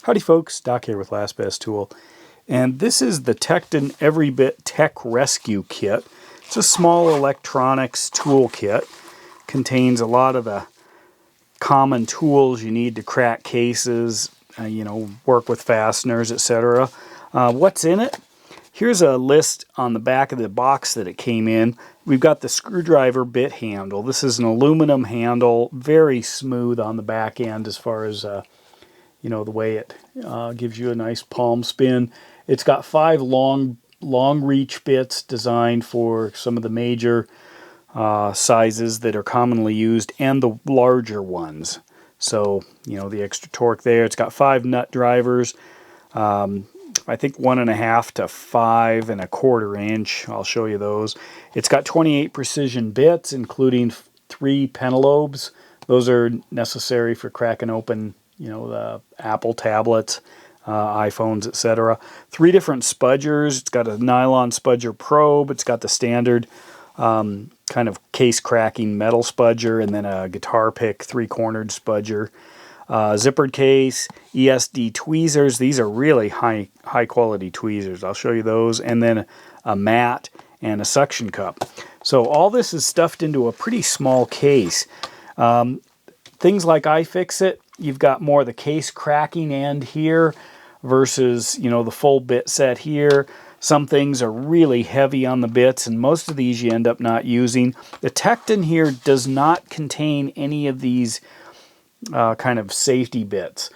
Howdy folks, Doc here with Last Best Tool, and this is the Tekton Everybit Tech Rescue Kit. It's a small electronics tool kit. Contains a lot of the common tools you need to crack cases, work with fasteners, etc. What's in it? Here's a list on the back of the box that it came in. We've got the screwdriver bit handle. This is an aluminum handle, very smooth on the back end as far as the way it gives you a nice palm spin. It's got 5 long reach bits designed for some of the major sizes that are commonly used and the larger ones. So, the extra torque there. It's got 5 nut drivers. I think 1.5 to 5 1/4 inch. I'll show you those. It's got 28 precision bits, including 3 pentalobes. Those are necessary for cracking open the Apple tablets, iPhones, etc. 3 different spudgers. It's got a nylon spudger probe. It's got the standard kind of case cracking metal spudger, and then a guitar pick 3-cornered spudger. Zippered case, ESD tweezers. These are really high quality tweezers. I'll show you those. And then a mat and a suction cup. So all this is stuffed into a pretty small case. Things like iFixit, you've got more the case cracking end here versus, the full bit set here. Some things are really heavy on the bits, and most of these you end up not using. The Tekton here does not contain any of these kind of safety bits.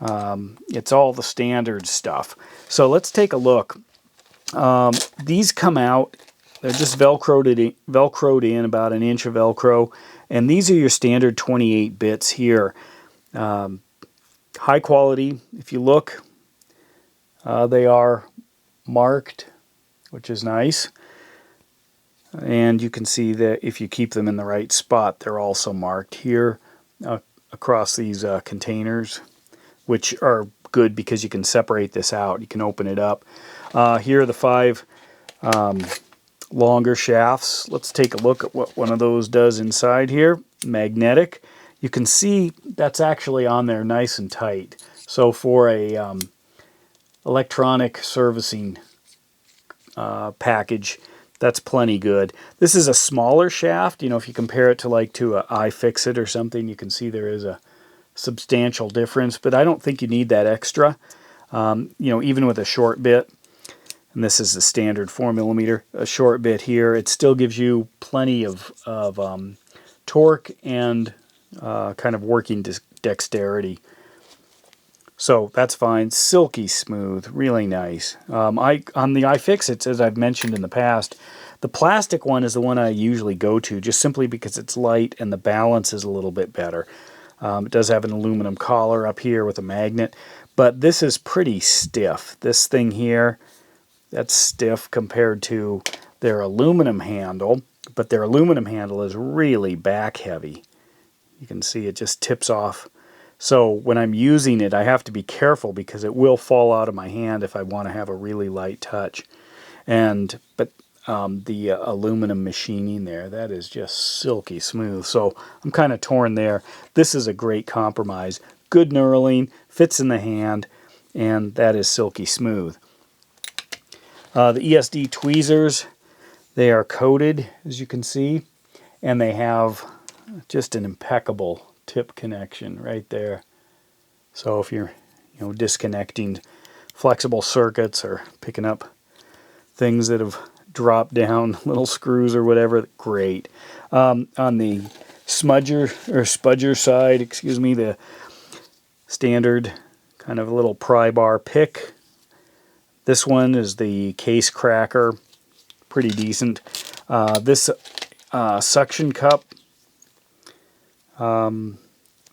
It's all the standard stuff. So let's take a look. These come out, they're just velcroed in, about 1 inch of Velcro. And these are your standard 28 bits here. High quality. If you look, they are marked, which is nice. And you can see that if you keep them in the right spot, they're also marked here across these containers, which are good because you can separate this out. You can open it up. Here are the 5 longer shafts. Let's take a look at what one of those does inside here. Magnetic. You can see that's actually on there nice and tight. So for a electronic servicing package, that's plenty good. This is a smaller shaft. If you compare it to a iFixit or something, you can see there is a substantial difference, but I don't think you need that extra. Even with a short bit, and this is the standard 4mm, a short bit here, it still gives you plenty of torque and kind of working dexterity. So that's fine. Silky smooth, really nice. On the iFixits, as I've mentioned in the past, the plastic one is the one I usually go to, just simply because it's light and the balance is a little bit better. It does have an aluminum collar up here with a magnet, but this is pretty stiff. This thing here, that's stiff compared to their aluminum handle, but their aluminum handle is really back heavy. You can see it just tips off. So when I'm using it, I have to be careful because it will fall out of my hand if I want to have a really light touch. But the aluminum machining there, that is just silky smooth. So I'm kind of torn there. This is a great compromise. Good knurling, fits in the hand, and that is silky smooth. The ESD tweezers, they are coated, as you can see, and they have just an impeccable tip connection right there. So if you're disconnecting flexible circuits or picking up things that have dropped down, little screws or whatever, great. On the spudger side, the standard kind of little pry bar pick. This one is the case cracker, pretty decent. This suction cup,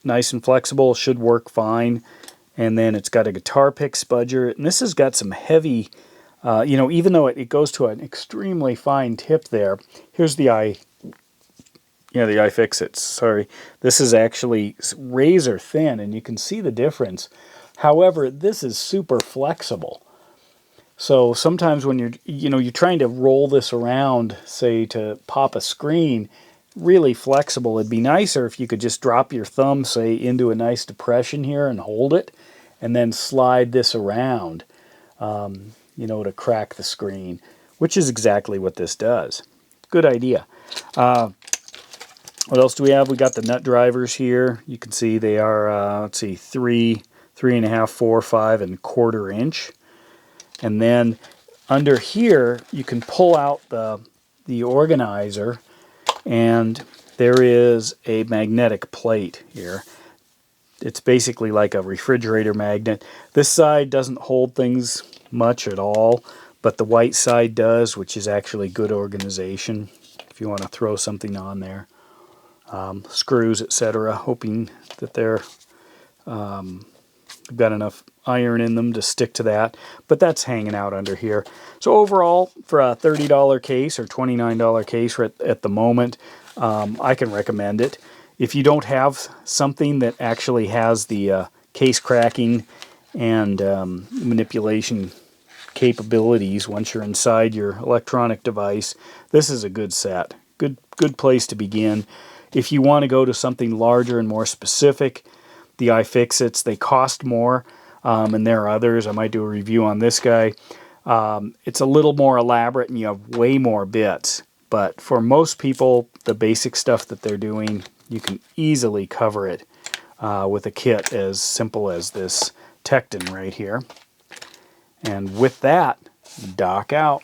nice and flexible, should work fine. And then it's got a guitar pick spudger, and this has got some heavy, even though it goes to an extremely fine tip there. Here's the iFixit. Sorry, this is actually razor thin, and you can see the difference. However, this is super flexible. So sometimes when you're trying to roll this around, say to pop a screen, really flexible. It'd be nicer if you could just drop your thumb, say, into a nice depression here and hold it, and then slide this around, you know, to crack the screen, which is exactly what this does. Good idea. What else do we have? We got the nut drivers here. You can see they are, let's see, 3.5, 4, 5, and 1/4 inch. And then under here, you can pull out the organizer, and there is a magnetic plate here. It's basically like a refrigerator magnet. This side doesn't hold things much at all, but the white side does, which is actually good organization if you want to throw something on there. Screws, etc., hoping that they're got enough iron in them to stick to that, but that's hanging out under here. So overall, for a $30 case or $29 case at the moment, I can recommend it. If you don't have something that actually has the case cracking and manipulation capabilities once you're inside your electronic device, this is a good set. Good place to begin. If you want to go to something larger and more specific, the iFixits, they cost more, and there are others. I might do a review on this guy. It's a little more elaborate and you have way more bits, but for most people, the basic stuff that they're doing, you can easily cover it with a kit as simple as this Tekton right here. And with that, Doc out.